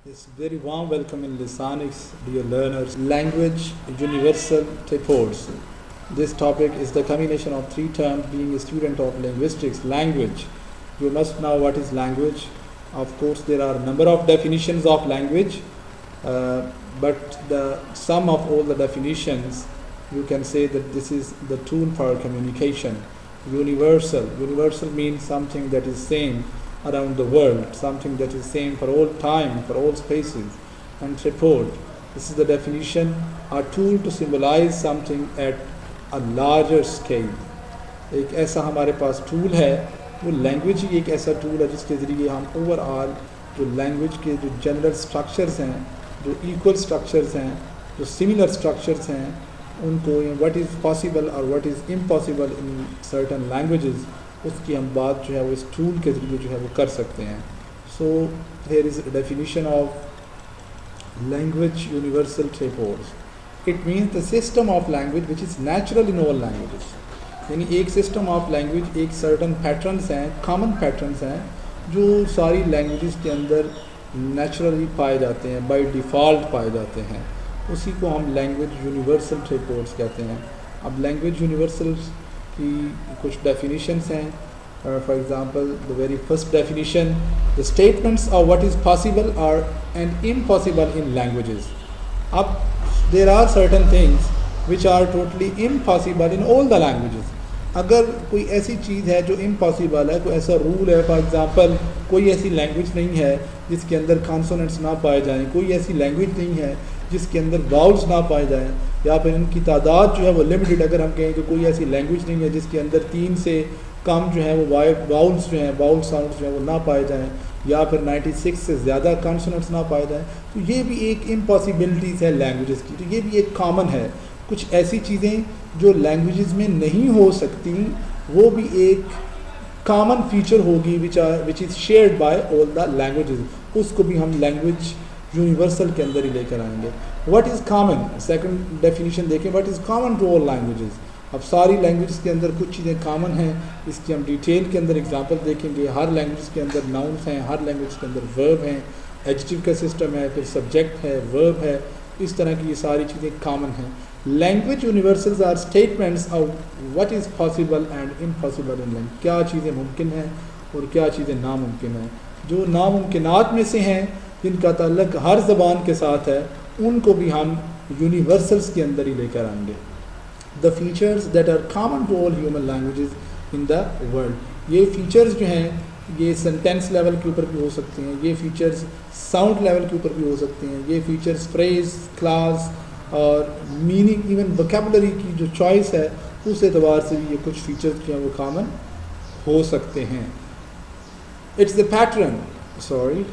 Yes, very warm welcome in Lisanics, dear learners. Language, universal reports. This topic is the combination of three terms. Being a student of linguistics, language. You must know what is language. Of course, there are a number of definitions of language, but the sum of all the definitions, you can say that this is the tool for communication. Universal. Universal means something that is same around the world, something that is same for all time, for all spaces. And report, this is the definition, a tool to symbolize something at a larger scale. ایک ایسا ہمارے پاس tool ہے، وہ language ہی ایک ایسا tool ہے جس کے ذریعے ہم اوور آل جو لینگویج کے جو جنرل اسٹرکچرز ہیں، جو ایکول اسٹرکچرز ہیں، جو سملر اسٹرکچرز ہیں، ان کو وٹ از پاسبل اور what is impossible in certain languages, اس کی ہم بات جو ہے وہ اس ٹول کے ذریعے جو ہے وہ کر سکتے ہیں. So here is definition of language universal tripods. It means the system of language which is natural in all languages. یعنی ایک سسٹم آف لینگویج، ایک سرٹن پیٹرنس ہیں، کامن پیٹرنس ہیں جو ساری لینگویجز کے اندر نیچرلی پائے جاتے ہیں، بائی ڈیفالٹ پائے جاتے ہیں. اسی کو ہم لینگویج یونیورسل تھریپورڈز کہتے ہیں. اب لینگویج یونیورسلز کی کچھ ڈیفینیشنس ہیں. For example the very first definition, the statements of what is possible are and impossible in languages. اب there are certain things which are totally impossible in all the languages. اگر کوئی ایسی چیز ہے جو امپاسبل ہے، کوئی ایسا رول ہے، فار ایگزامپل کوئی ایسی لینگویج نہیں ہے جس کے اندر کانسوننٹس نہ پائے جائیں، کوئی ایسی لینگویج نہیں ہے جس کے اندر واؤلز نہ پائے جائیں، یا پھر ان کی تعداد جو ہے وہ لمیٹڈ. اگر ہم کہیں کہ کوئی ایسی لینگویج نہیں ہے جس کے اندر 3 سے کم جو ہے وہ واؤلز جو ہیں، واؤل ساؤنڈز جو ہیں وہ نہ پائے جائیں، یا پھر 96 سے زیادہ کانسوننٹس نہ پائے جائیں، تو یہ بھی ایک امپاسبلٹیز ہے لینگویجز کی. تو یہ بھی ایک کامن ہے. کچھ ایسی چیزیں جو لینگویجز میں نہیں ہو سکتی، وہ بھی ایک کامن فیچر ہوگی which is shared by all the languages. اس کو بھی ہم لینگویج یونیورسل کے اندر ہی لے کر آئیں گے. What is common, second definition دیکھیں، what is common to all languages. اب ساری لینگویجز کے اندر کچھ چیزیں کامن ہیں، اس کی ہم ڈیٹیل کے اندر اگزامپل دیکھیں گے. ہر لینگویج کے اندر ناؤنس ہیں، ہر لینگویج کے اندر ورب ہیں، ایڈجیکٹو کا سسٹم ہے، پھر سبجیکٹ ہے، ورب ہے، اس طرح کی یہ ساری چیزیں کامن ہیں. Language universals are statements of what is possible and impossible in language. کیا چیزیں ممکن ہیں اور کیا چیزیں ناممکن ہیں. جو ناممکنات میں سے ہیں جن کا تعلق ہر زبان کے ساتھ ہے، ان کو بھی ہم یونیورسلز کے اندر ہی لے کر آئیں گے. The features that are common to all human languages in the world. یہ فیچرز جو ہیں یہ سینٹینس لیول کے اوپر بھی ہو سکتے ہیں، یہ فیچرز ساؤنڈ لیول کے اوپر بھی ہو سکتے ہیں، یہ فیچرز فریز، کلاس اور میننگ، ایون ووکیبلری کی جو چوائس ہے اس اعتبار سے بھی یہ کچھ فیچرز جو ہیں وہ کامن ہو سکتے ہیں. It's the pattern, sorry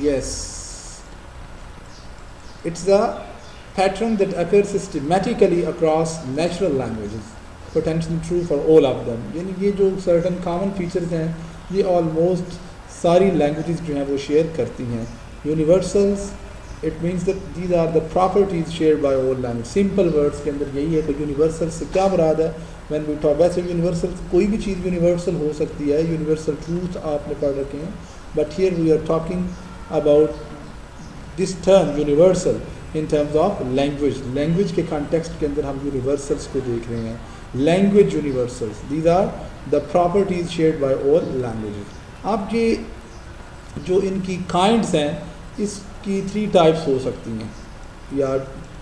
yes it's the pattern that occurs systematically across natural languages, potentially true for all of them. یعنی یہ جو certain common features ہیں یہ almost ساری languages جو ہیں وہ share کرتی ہیں. Universals, it means that these are the properties shared by all languages. Simple words کے اندر یہی ہے کہ universal سے کیا مراد ہے. when we talk ویسے universal کوئی بھی چیز universal ہو سکتی ہے، universal truth آپ نے پڑھ رکھے ہیں، but here we are talking about this term universal in terms of language. Language کے کانٹیکسٹ کے اندر ہم یونیورسلس کو دیکھ رہے ہیں. Language universals, these are the properties shared by all languages. اب یہ جو ان کی کائنڈس ہیں، اس کی 3 ٹائپس ہو سکتی ہیں، یا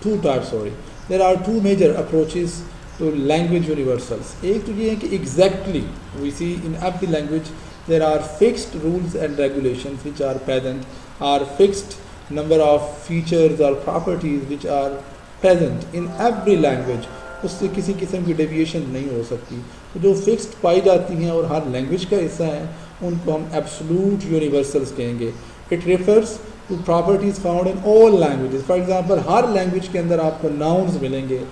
2 types sorry. There are 2 major approaches to language universals. ایک تو یہ ہے کہ exactly we see in every language there are fixed rules and regulations which are present, are fixed number of features or properties which are present in every language. اس سے کسی قسم کی deviation نہیں ہو سکتی. جو فکسڈ پائی جاتی ہیں اور ہر لینگویج کا حصہ ہیں، ان کو ہم ایبسولوٹ یونیورسلس کہیں گے. It refers two properties found in all languages. For example Hare language کے اندر آپ کو ناؤنز ملیں گے.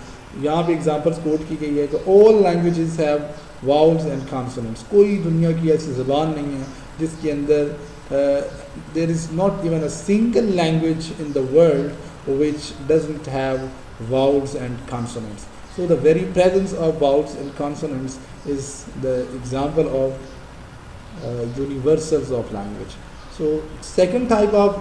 یہاں پہ ایگزامپلس کوٹ کی گئی ہے کہ آل لینگویجز ہیو واؤلز اینڈ کانسوننٹس. کوئی دنیا کی ایسی زبان نہیں ہے جس کے اندر there is not even a single language in the world which doesn't have vowels and consonants. So the very presence of vowels and consonants is the example of universals of language. So second type of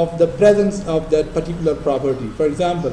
of the presence of that particular property. For example,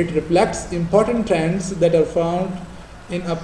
it reflects important trends that are found in a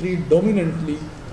predominantly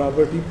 property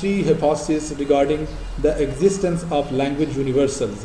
3 hypotheses regarding the existence of language universals.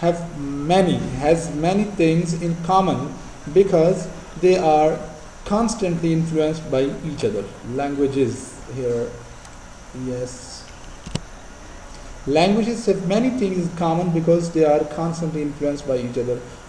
has many things in common because they are constantly influenced by each other. Languages here, yes, languages have many things in common because they are constantly influenced by each other.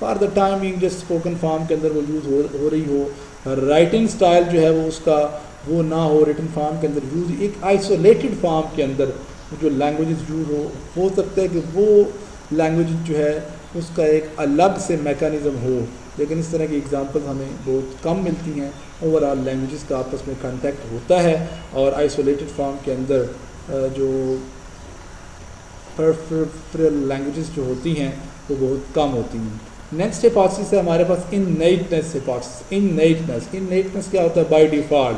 For the time being just spoken form کے اندر وہ use ہو رہی ہو، writing style جو ہے وہ اس کا وہ نہ ہو written form کے اندر یوز، ایک آئسولیٹڈ فارم کے اندر جو لینگویجز یوز ہو سکتا ہے کہ وہ لینگویج جو ہے اس کا ایک الگ سے میکانزم ہو، لیکن اس طرح کی ایگزامپل ہمیں بہت کم ملتی ہیں. اوور آل لینگویجز کا آپس میں کنٹیکٹ ہوتا ہے اور آئسولیٹڈ فارم کے اندر جو پرفرل لینگویجز جو ہوتی ہیں وہ بہت کم ہوتی ہیں. نیکسٹ ہپوتھسس ہے ہمارے پاس انیٹنس ہپوتھسس. انیٹنس کیا ہوتا ہے؟ بائی ڈیفالٹ،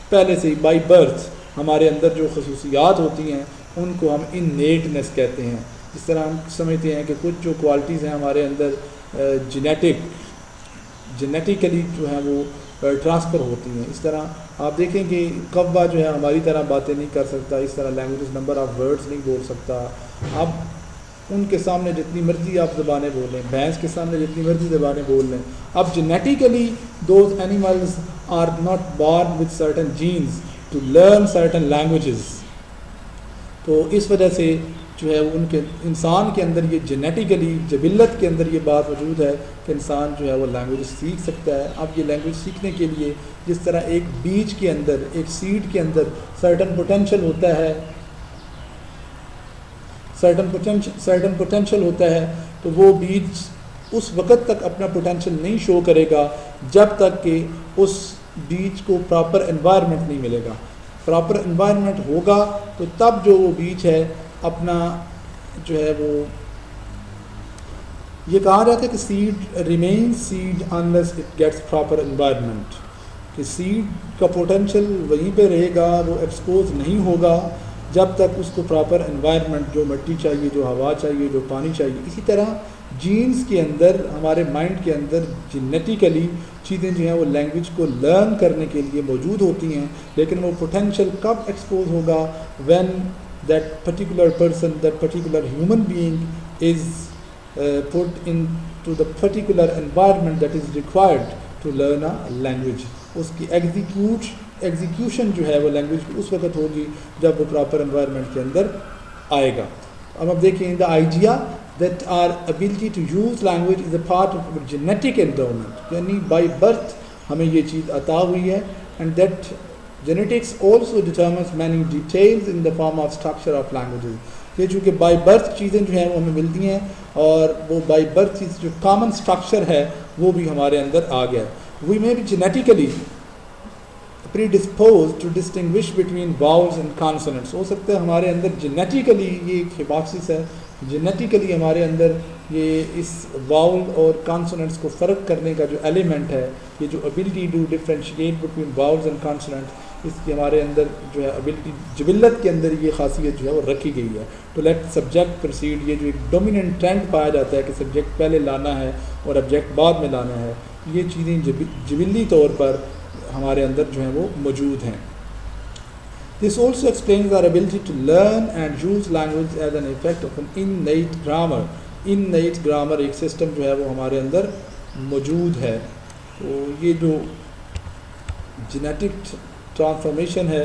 پہلے سے ہی بائی برتھ ہمارے اندر جو خصوصیات ہوتی ہیں ان کو ہم انیٹنس کہتے ہیں. جس طرح ہم سمجھتے ہیں کہ کچھ جو کوالٹیز ہیں ہمارے اندر جینیٹیکلی جو ہیں وہ ٹرانسفر ہوتی ہیں. اس طرح آپ دیکھیں کہ کوا جو ہے ہماری طرح باتیں نہیں کر سکتا، اس طرح لینگویجز نمبر آف ورڈز نہیں بول سکتا. اب ان کے سامنے جتنی مرضی آپ زبانیں بول لیں، بھینس کے سامنے جتنی مرضی زبانیں بول لیں. اب genetically those animals are not born with certain genes to learn certain languages. تو اس وجہ سے جو ہے ان کے انسان کے اندر یہ جینیٹیکلی جبلت کے اندر یہ بات موجود ہے کہ انسان جو ہے وہ لینگویج سیکھ سکتا ہے. اب یہ لینگویج سیکھنے کے لیے جس طرح ایک بیج کے اندر، ایک سیڈ کے اندر سرٹن پوٹینشیل ہوتا ہے، سرٹن پوٹینشیل ہوتا ہے، تو وہ بیج اس وقت تک اپنا پوٹینشیل نہیں شو کرے گا جب تک کہ اس بیج کو پراپر انوائرمنٹ نہیں ملے گا. پراپر انوائرمنٹ ہوگا تو تب جو وہ بیج ہے اپنا جو ہے وہ، یہ کہا جاتا ہے کہ seed remain seed unless it gets proper environment, کہ سیڈ کا پوٹینشیل وہیں پہ رہے گا، وہ ایکسپوز نہیں ہوگا جب تک اس کو پراپر انوائرمنٹ، جو مٹی چاہیے، جو ہوا چاہیے، جو پانی چاہیے. اسی طرح جینز کے اندر، ہمارے مائنڈ کے اندر جینیٹیکلی چیزیں جو ہیں وہ لینگویج کو لرن کرنے کے لیے موجود ہوتی ہیں، لیکن وہ پوٹینشیل کب ایکسپوز ہوگا؟ When that particular person, that particular human being is put into the particular environment that is required to learn a language. اس کی ایگزیکیوشن جو ہے وہ لینگویج کی اس وقت ہوگی جب وہ پراپر انوائرمنٹ کے اندر آئے گا. اب آپ دیکھیں the idea that our ability to use language is a part of our genetic endowment، یعنی by birth ہمیں یہ چیز عطا ہوئی ہے، and that genetics also determines many details in the form of structure of languages. یہ چونکہ by birth چیزیں جو ہیں وہ ہمیں ملتی ہیں اور وہ بائی برتھ چیز جو کامن اسٹرکچر ہے وہ بھی ہمارے اندر آ گیا ہے. We may be genetically predisposed to distinguish between vowels and consonants. ہو سکتا ہے ہمارے اندر جینیٹیکلی، یہ ایک ہپوتھسس ہے، جینیٹیکلی ہمارے اندر یہ اس واؤل اور کانسوننٹس کو فرق کرنے کا جو ایلیمنٹ ہے، یہ جو ability to differentiate between vowels and consonant, اس کی ہمارے اندر جو ہے ابیلٹی، جبلت کے اندر یہ خاصیت جو ہے وہ رکھی گئی ہے. تو لیٹ سبجیکٹ پروسیڈ، یہ جو ایک ڈومیننٹ ٹرینڈ پایا جاتا ہے کہ سبجیکٹ پہلے لانا ہے اور آبجیکٹ بعد میں لانا ہے، یہ چیزیں جبلی طور پر ہمارے اندر جو ہیں وہ موجود ہیں. This also explains our ability to learn and use language as an effect of an innate grammar. Innate grammar ایک سسٹم جو ہے وہ ہمارے اندر موجود ہے. تو یہ جو جینیٹک ٹرانسفارمیشن ہے،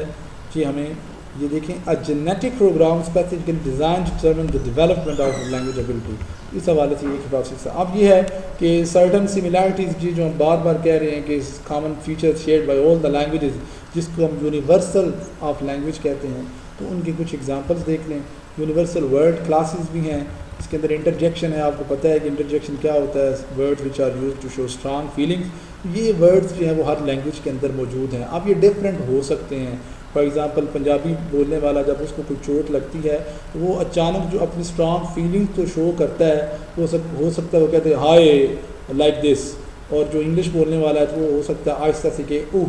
یہ ہمیں یہ دیکھیں a genetic program specifically designed to determine the development of language ability. اس حوالے سے ایک پروسیس ہے. اب یہ ہے کہ certain similarities جی جو ہم بار بار کہہ رہے ہیں کہ common features shared by all the languages، جس کو ہم یونیورسل آف لینگویج کہتے ہیں، تو ان کی کچھ ایگزامپلس دیکھ لیں. یونیورسل ورڈ کلاسز بھی ہیں، اس کے اندر انٹرجیکشن ہے. آپ کو پتہ ہے کہ انٹرجیکشن کیا ہوتا ہے؟ Word which are use to show strong feelings. یہ ورڈز جو ہیں وہ ہر لینگویج کے اندر موجود ہیں. اب یہ ڈفرینٹ ہو سکتے ہیں. فار ایگزامپل پنجابی بولنے والا جب اس کو کوئی چوٹ لگتی ہے تو وہ اچانک جو اپنی اسٹرانگ فیلنگ کو شو کرتا ہے، وہ ہو سکتا ہے وہ کہتے ہیں ہائے لائک دس، اور جو انگلش بولنے والا ہے تو وہ ہو سکتا ہے آہستہ سے کہ اوہ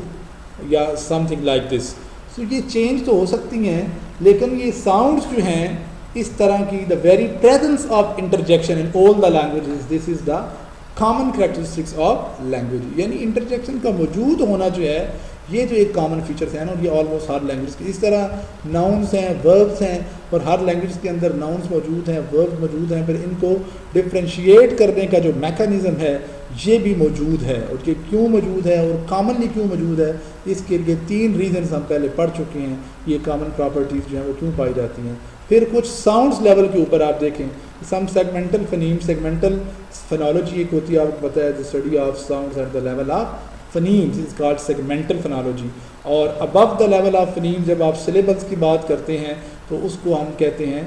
یا سم تھنگ لائک دس. سو یہ چینج تو ہو سکتی ہیں، لیکن یہ ساؤنڈس جو ہیں اس طرح کی the very presence of interjection in all the languages, this is the common characteristics of language. یعنی انٹرجیکشن کا موجود ہونا جو ہے یہ جو ایک کامن فیچرس ہیں نا، اور یہ آلموسٹ ہر لینگویج کے. اس طرح ناؤنس ہیں، وربس ہیں، اور ہر لینگویج کے اندر ناؤنس موجود ہیں، وربس موجود ہیں. پھر ان کو ڈفرینشیٹ کرنے کا جو میکانزم ہے یہ بھی موجود ہے، اور یہ کیوں موجود ہے اور کامنلی کیوں موجود ہے، اس کے لیے 3 ریزنز ہم پہلے پڑھ چکے ہیں. یہ کامن پراپرٹیز جو ہیں وہ کیوں پائی جاتی ہیں. پھر کچھ ساؤنڈس لیول کے اوپر آپ دیکھیں سم سیگمنٹل فنیم سیگمنٹل فنالوجی ایک ہوتی ہے آپ کو پتہ ہے the study of sounds at the level of phonemes is called segmental phonology اور above the level of phonemes جب آپ syllables کی بات کرتے ہیں تو اس کو ہم کہتے ہیں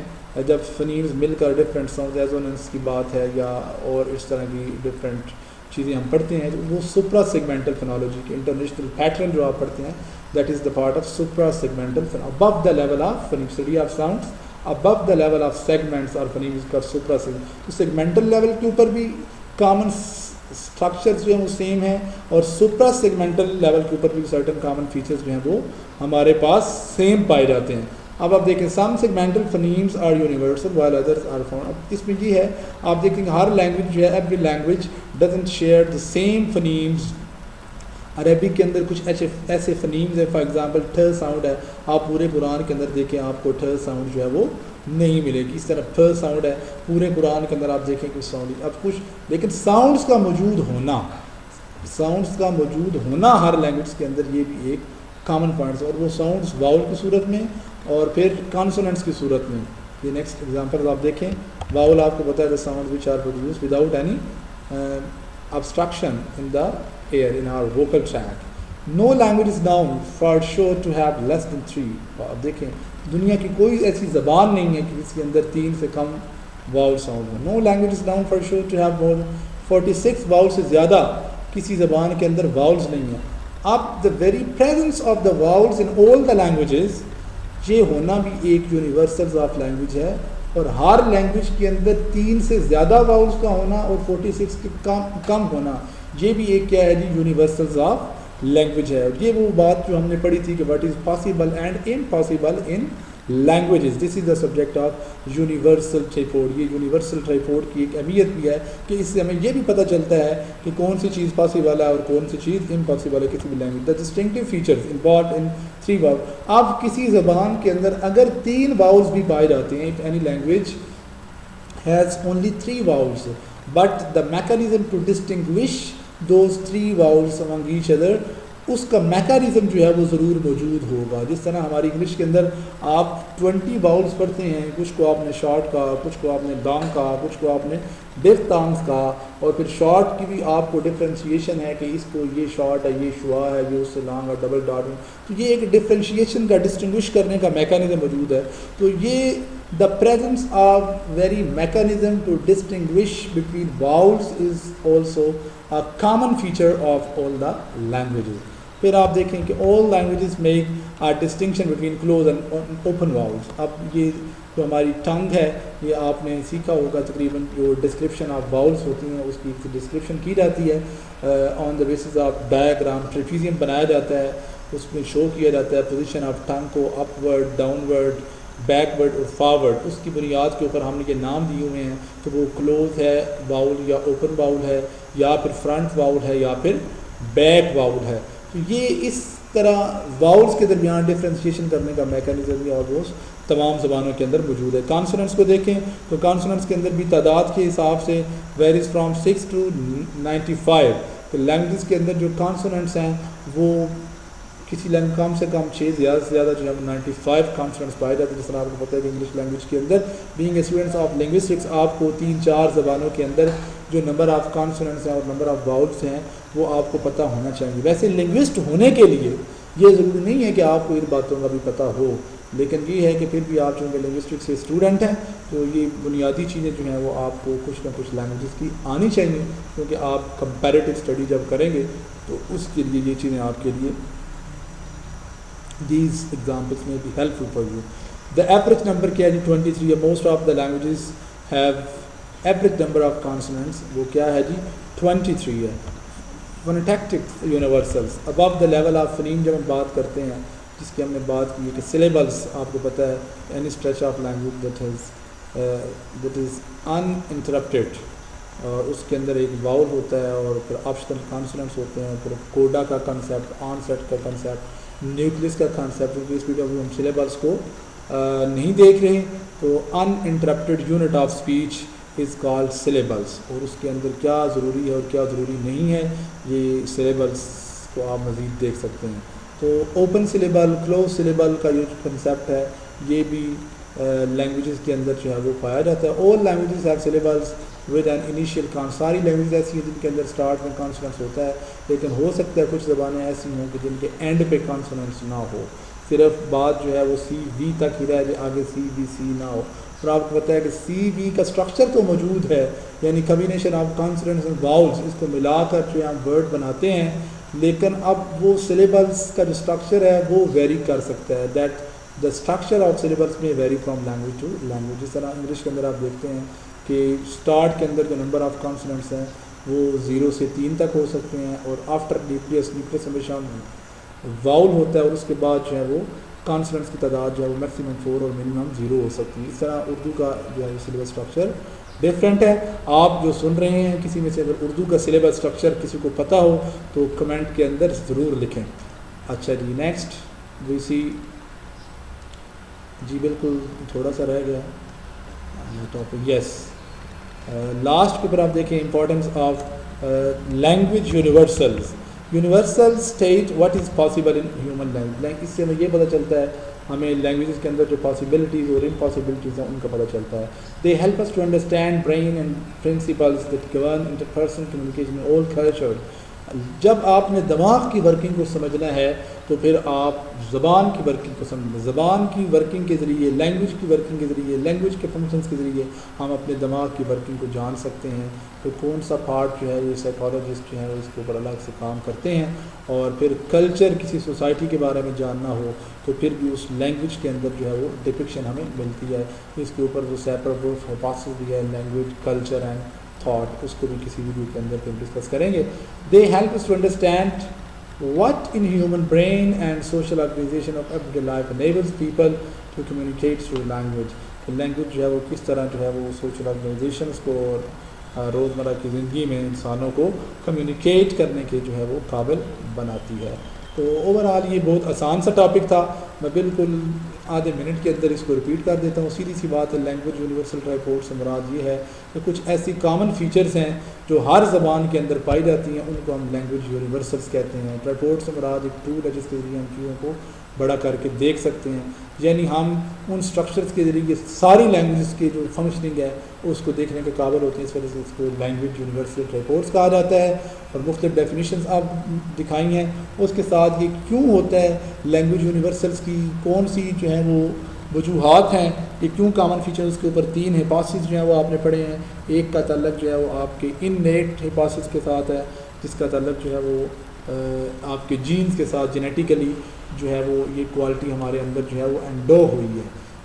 جب فنیمز مل کر ڈفرینٹ ساؤنڈ ایزوننس کی بات ہے یا اور اس طرح کی ڈفرینٹ چیزیں ہم پڑھتے ہیں تو وہ سپرا سیگمنٹل فنالوجی کے انٹرنیشنل پیٹرن جو آپ پڑھتے ہیں that is the part of suprasegmental above the level of phoneme study of sounds above the level of segments اور فنیمز کا سپرا سیگمنٹ تو سیگمنٹل لیول کے اوپر بھی کامن اسٹرکچرز جو ہیں وہ سیم ہیں اور سپرا سیگمنٹل لیول کے اوپر بھی سرٹن کامن فیچرز جو ہیں وہ ہمارے پاس سیم پائے جاتے ہیں. اب آپ دیکھیں some segmental phonemes are universal while others are found. اب اس میں یہ ہے آپ دیکھیں گے ہر لینگویج جو ہے every language doesn't share the same phonemes. Arabic کے اندر کچھ ایسے فنیمز ہیں فار ایگزامپل ٹھ ساؤنڈ ہے آپ پورے قرآن کے اندر دیکھیں آپ کو ٹھ ساؤنڈ جو ہے وہ نہیں ملے گی. اس طرح ٹھ ساؤنڈ ہے پورے قرآن کے اندر آپ دیکھیں کچھ ساؤنڈ اب کچھ لیکن ساؤنڈس کا موجود ہونا ہر لینگویج کے اندر یہ بھی ایک کامن پوائنٹس اور وہ ساؤنڈس واؤل کی صورت میں اور پھر کانسوننٹس کی صورت میں. یہ نیکسٹ ایگزامپل آپ دیکھیں واؤل آپ کو پتہ ہے the sound which are produce without any obstruction in the air in our vocal tract. No language is known for sure to have less than 3. آپ دیکھیں دنیا کی کوئی ایسی زبان نہیں ہے کہ جس کے اندر 3 سے کم واؤل ساؤنڈ ہو. No language is known for sure to have more than 46 واؤل سے زیادہ کسی زبان کے اندر واؤلز نہیں ہیں. اب the very presence of the vowels in all the languages یہ ہونا بھی ایک یونیورسلز آف لینگویج ہے اور ہر لینگویج کے اندر 3 سے زیادہ واؤلز کا ہونا اور 46 کے کم ہونا یہ بھی ایک کیا ہے جی یونیورسلز آف لینگویج ہے. یہ وہ بات جو ہم نے پڑھی تھی کہ what is possible and impossible in languages. This is the subject of universal tripod. یہ یونیورسل ٹرائیفورڈ کی ایک اہمیت بھی ہے کہ اس سے ہمیں یہ بھی پتہ چلتا ہے کہ کون سی چیز پاسبل ہے اور کون سی چیز امپاسبل ہے کسی بھی language. The distinctive features involved in 3 واؤل. اب کسی زبان کے اندر اگر 3 واؤلز بھی پائے جاتے ہیں if any language has only 3 vowels but the mechanism to distinguish those 3 vowels among each other اس کا میکانزم جو ہے وہ ضرور موجود ہوگا. جس طرح ہماری انگلش کے اندر آپ 20 واؤلز پڑھتے ہیں کچھ کو آپ نے شارٹ کہا کچھ کو آپ نے لانگ کہا کچھ کو آپ نے ڈیف ٹانگز کہا اور پھر شارٹ کی بھی آپ کو ڈفرینشیشن ہے کہ اس کو یہ شارٹ ہے یہ شوا ہے یہ اس سے لانگ اور ڈبل ڈاٹ. تو یہ ایک ڈفرینشیشن کا ڈسٹنگوش کرنے کا میکانزم موجود ہے. تو یہ the presence of very mechanism to distinguish between vowels is also a common feature of all the languages. پھر آپ دیکھیں کہ all languages make a distinction between closed and open vowels. اب یہ جو ہماری ٹنگ ہے یہ آپ نے سیکھا ہوگا تقریباً جو ڈسکرپشن آف واؤلس ہوتی ہیں اس کی ڈسکرپشن کی جاتی ہے on the basis of diagram. Trapezium بنایا جاتا ہے اس میں شو کیا جاتا ہے پوزیشن آف ٹنگ کو upward downward backward اور فارورڈ. اس کی بنیاد کے اوپر ہم نے یہ نام دیے ہوئے ہیں تو وہ کلوز ہے واؤل یا اوپن واؤل ہے یا پھر فرنٹ واؤل ہے یا پھر بیک واؤل ہے. تو یہ اس طرح واؤلز کے درمیان ڈفرینسیشن کرنے کا میکانزم بھی آلموسٹ تمام زبانوں کے اندر موجود ہے. کانسوننٹس کو دیکھیں تو کانسوننٹس کے اندر بھی تعداد کے حساب سے ویریز فرام 6 to 95. تو لینگویج کے اندر جو کانسوننٹس ہیں وہ کسی لینگویج کم سے کم 6 زیادہ سے زیادہ جو ہے 95 کانسوننٹس پائے جاتے ہیں. جس طرح آپ کو پتہ ہے کہ انگلش لینگویج کے اندر بینگ اسٹوڈنٹس آف لنگوسٹکس آپ کو 3-4 زبانوں کے اندر جو نمبر آف کانسوننٹس ہیں اور نمبر آف واؤلس ہیں وہ آپ کو پتہ ہونا چاہیے. ویسے لنگوسٹ ہونے کے لیے یہ ضروری نہیں ہے کہ آپ کو ان باتوں کا بھی پتہ ہو لیکن یہ ہے کہ پھر بھی آپ چونکہ لنگوسٹکس کے اسٹوڈنٹ ہیں تو یہ بنیادی چیزیں جو ہیں وہ آپ کو کچھ نہ کچھ لینگویجز کی آنی چاہیے کیونکہ آپ کمپیریٹیو اسٹڈی جب کریں گے تو اس کے لیے یہ چیزیں آپ کے لیے these examples may be helpful for you. The average number کیا ہے 23 ہے. most of the languages have average number of consonants وہ کیا ہے جی 23 ہے. Phonetactic universals above the level of phoneme جب ہم بات کرتے ہیں جس کی ہم نے بات کی ہے کہ syllables آپ کو پتہ ہے any stretch of language that is uninterrupted اور اس کے اندر ایک واؤل ہوتا ہے اور پھر آپشنل کانسوننٹس ہوتے ہیں پھر کوڈا کا کنسیپٹ آن سیٹ کا کنسیپٹ نیوکلس کا کانسیپٹ کیونکہ اس ویڈیو میں ہم سلیبس کو نہیں دیکھ رہے تو uninterrupted unit of speech is called syllables اور اس کے اندر کیا ضروری ہے اور کیا ضروری نہیں ہے یہ سلیبلس کو آپ مزید دیکھ سکتے ہیں. تو اوپن سلیبل کلوز سلیبل کا جو کنسیپٹ ہے یہ بھی لینگویجز کے اندر جو ہے وہ پایا جاتا ہے. All languages have syllables with an initial ساری لینگویج ایسی ہیں جن کے اندر اسٹارٹ میں کانسوننٹس ہوتا ہے, لیکن ہو سکتا ہے کچھ زبانیں ایسی ہوں کہ جن کے اینڈ پہ کانسوننٹس نہ ہو, صرف بات جو ہے وہ سی وی تک ہی رہ جائے, آگے سی بی سی نہ ہو. اور آپ کو پتہ ہے کہ سی وی کا اسٹرکچر تو موجود ہے, یعنی کمبینیشن آف کانسوننٹس اینڈ واؤلز, اس کو ملا کر جو ہم ورڈ بناتے ہیں, لیکن اب وہ سلیبلس کا جو اسٹرکچر ہے وہ ویری کر سکتا ہے. That the structure of syllables میں vary from language to language. جس طرح انگلش کے اندر آپ دیکھتے ہیں کہ اسٹارٹ کے اندر جو نمبر آف کانسوننٹس ہیں وہ 0 سے 3 تک ہو سکتے ہیں, اور آفٹر نیوکلیس ہمیشہ واؤل ہوتا ہے, اور اس کے بعد جو ہے وہ کانسوننٹس کی تعداد جو ہے وہ میکسیمم 4 اور منیمم 0 ہو سکتی ہے. اس طرح اردو کا جو ہے وہ سلیبس اسٹرکچر ڈفرینٹ ہے. آپ جو سن رہے ہیں کسی میں سے اگر اردو کا سلیبس اسٹرکچر کسی کو پتہ ہو تو کمنٹ کے اندر ضرور لکھیں. اچھا جی, نیکسٹ وی سی. جی بالکل تھوڑا سا رہ گیا ٹاپک. یس, لاسٹ کے اوپر آپ دیکھیں importance of language universals. Universal state what is possible in human language. اس سے ہمیں یہ پتہ چلتا ہے ہمیں لینگویجز کے اندر جو پاسبلٹیز اور امپاسبلٹیز ہیں ان کا پتہ چلتا ہے. They help us to understand brain and principles that govern interpersonal communication in all culture. جب آپ نے دماغ کی ورکنگ کو سمجھنا ہے تو پھر آپ زبان کی ورکنگ کو سمجھیں. زبان کی ورکنگ کے ذریعے, لینگویج کی ورکنگ کے ذریعے, لینگویج کے فنکشنز کے ذریعے ہم اپنے دماغ کی ورکنگ کو جان سکتے ہیں. تو کون سا پارٹ جو ہے یہ سائیکالوجسٹ جو ہے اس کے اوپر الگ سے کام کرتے ہیں. اور پھر کلچر, کسی سوسائٹی کے بارے میں جاننا ہو تو پھر بھی اس لینگویج کے اندر جو ہے وہ ڈپکشن ہمیں ملتی ہے. اس کے اوپر جو سیپریٹ ہائپوتھیسس بھی ہے, لینگویج, کلچر اینڈ تھاٹ, اس کو بھی کسی ویڈیو کے اندر پھر ڈسکس کریں گے. They help us to understand what in human brain and social organization of everyday life enables people to communicate through language. Language جو ہے وہ کس طرح جو ہے وہ سوشل آرگنائزیشنس کو اور روزمرہ کی زندگی میں انسانوں کو کمیونیکیٹ کرنے کے جو ہے وہ قابل بناتی ہے. تو اوور آل یہ بہت آسان سا ٹاپک تھا. میں بالکل آدھے منٹ کے اندر اس کو ریپیٹ کر دیتا ہوں. سیدھی سی بات ہے, لینگویج یونیورسل ٹرائپورٹ سے مراد یہ ہے کہ کچھ ایسی کامن فیچرز ہیں جو ہر زبان کے اندر پائی جاتی ہیں, ان کو ہم لینگویج یونیورسلس کہتے ہیں. ٹرائپورٹ سے مراد ایک ٹول ہے جس کے ذریعے ہم چیزوں کو بڑا کر کے دیکھ سکتے ہیں, یعنی ہم ان سٹرکچرز کے ذریعے ساری لینگویجز کی جو فنکشننگ ہے اس کو دیکھنے کے قابل ہوتے ہیں. اس وجہ سے اس کو لینگویج یونیورسل ٹرائپورٹس کہا جاتا ہے. اور مختلف ڈیفینیشنز آپ دکھائی ہیں. اس کے ساتھ یہ کیوں ہوتا ہے لینگویج یونیورسلس کی, کون سی جو ہیں وہ وجوہات ہیں, یہ کیوں کامن فیچر, اس کے اوپر 3 ہائپوتھیسز جو ہیں وہ آپ نے پڑھے ہیں. ایک کا تعلق جو ہے وہ آپ کے انیٹ ہائپوتھیسز کے ساتھ ہے, جس کا تعلق جو ہے وہ آپ کے جینز کے ساتھ, جینیٹیکلی جو ہے وہ یہ کوالٹی ہمارے اندر جو ہے وہ انڈو ہوئی ہے,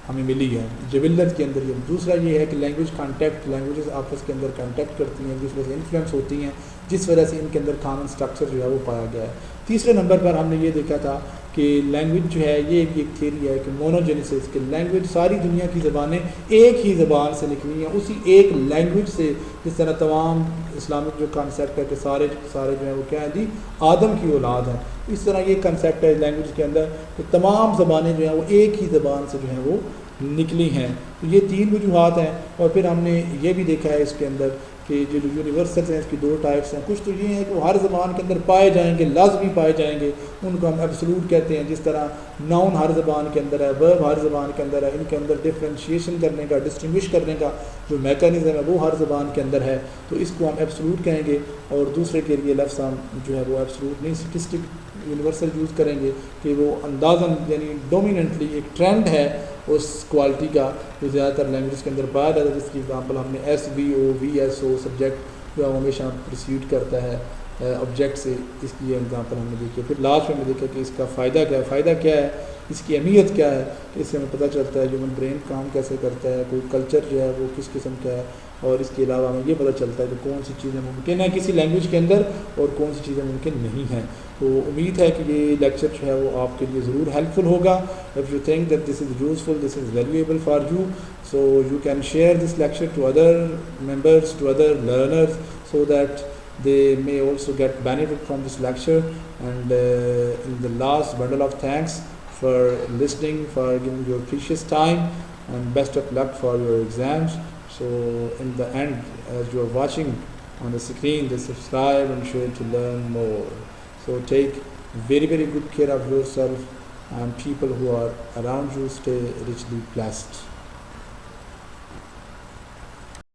ہمیں ملی ہے جبلت کے اندر. دوسرا یہ ہے کہ لینگویج کانٹیکٹ, لینگویجز آپس کے اندر کانٹیکٹ کرتی ہیں جس وجہ سے انفلوئنس ہوتی ہیں, جس وجہ سے ان کے اندر کامن اسٹرکچر جو ہے وہ پایا گیا ہے. تیسرے نمبر پر ہم نے یہ دیکھا تھا کہ لینگویج جو ہے یہ ایک تھیوری ہے کہ مونوجینیسس, کہ لینگویج ساری دنیا کی زبانیں ایک ہی زبان سے نکلی ہیں, اسی ایک لینگویج سے. جس طرح تمام اسلامک جو کانسیپٹ ہے کہ سارے جو ہیں وہ کیا ہیں جی آدم کی اولاد ہیں, اس طرح یہ کنسیپٹ ہے لینگویج کے اندر کہ تمام زبانیں جو ہیں وہ ایک ہی زبان سے جو ہیں وہ نکلی ہیں. تو یہ 3 وجوہات ہیں. اور پھر ہم نے یہ بھی دیکھا ہے اس کے اندر کہ جو یونیورسلس ہیں اس کی 2 ٹائپس ہیں. کچھ تو یہ ہیں کہ وہ ہر زبان کے اندر پائے جائیں گے, لازمی پائے جائیں گے, ان کو ہم ایبسولوٹ کہتے ہیں. جس طرح ناؤن ہر زبان کے اندر ہے, ورب ہر زبان کے اندر ہے, ان کے اندر ڈفرینشیشن کرنے کا, ڈسٹنگوش کرنے کا جو میکانزم ہے وہ ہر زبان کے اندر ہے, تو اس کو ہم ایبسولوٹ کہیں گے. اور دوسرے کے لیے لفظ ہم جو ہے وہ ایبسولوٹ نہیں, اسٹیٹسٹک یونیورسل یوز کریں گے کہ وہ اندازاً یعنی ڈومیننٹلی ایک ٹرینڈ ہے اس کوالٹی کا جو زیادہ تر لینگویج کے اندر پایا جاتا ہے. جس کی ایگزامپل ہم نے ایس وی او, وی ایس او, سبجیکٹ جو ہمیشہ پرسیوڈ کرتا ہے آبجیکٹ سے, اس کی یہ ایگزامپل ہم نے دیکھی. پھر لاسٹ میں ہم نے دیکھا کہ اس کا فائدہ کیا ہے, فائدہ کیا ہے, اس کی اہمیت کیا ہے, اس سے ہمیں پتہ چلتا ہے ہیومن برین کام کیسے کرتا ہے, کوئی کلچر جو ہے وہ کس قسم کا ہے, اور اس کے علاوہ ہمیں یہ پتہ چلتا ہے کہ کون سی چیزیں ممکن ہیں کسی لینگویج کے اندر اور کون سی چیزیں ممکن نہیں ہیں. تو امید ہے کہ یہ لیکچر جو ہے وہ آپ کے لیے ضرور ہیلپ فل ہوگا. If you think that this is useful, this is valuable for you, so you can share this lecture to other members, to other learners, so that they may also get benefit from this lecture. And in the last, bundle of thanks for listening, for giving your precious time, and best of luck for your exams. So in the end, as you are watching on the screen, just subscribe and share to learn more. So take very, very good care of yourself and people who are around you. Stay richly blessed.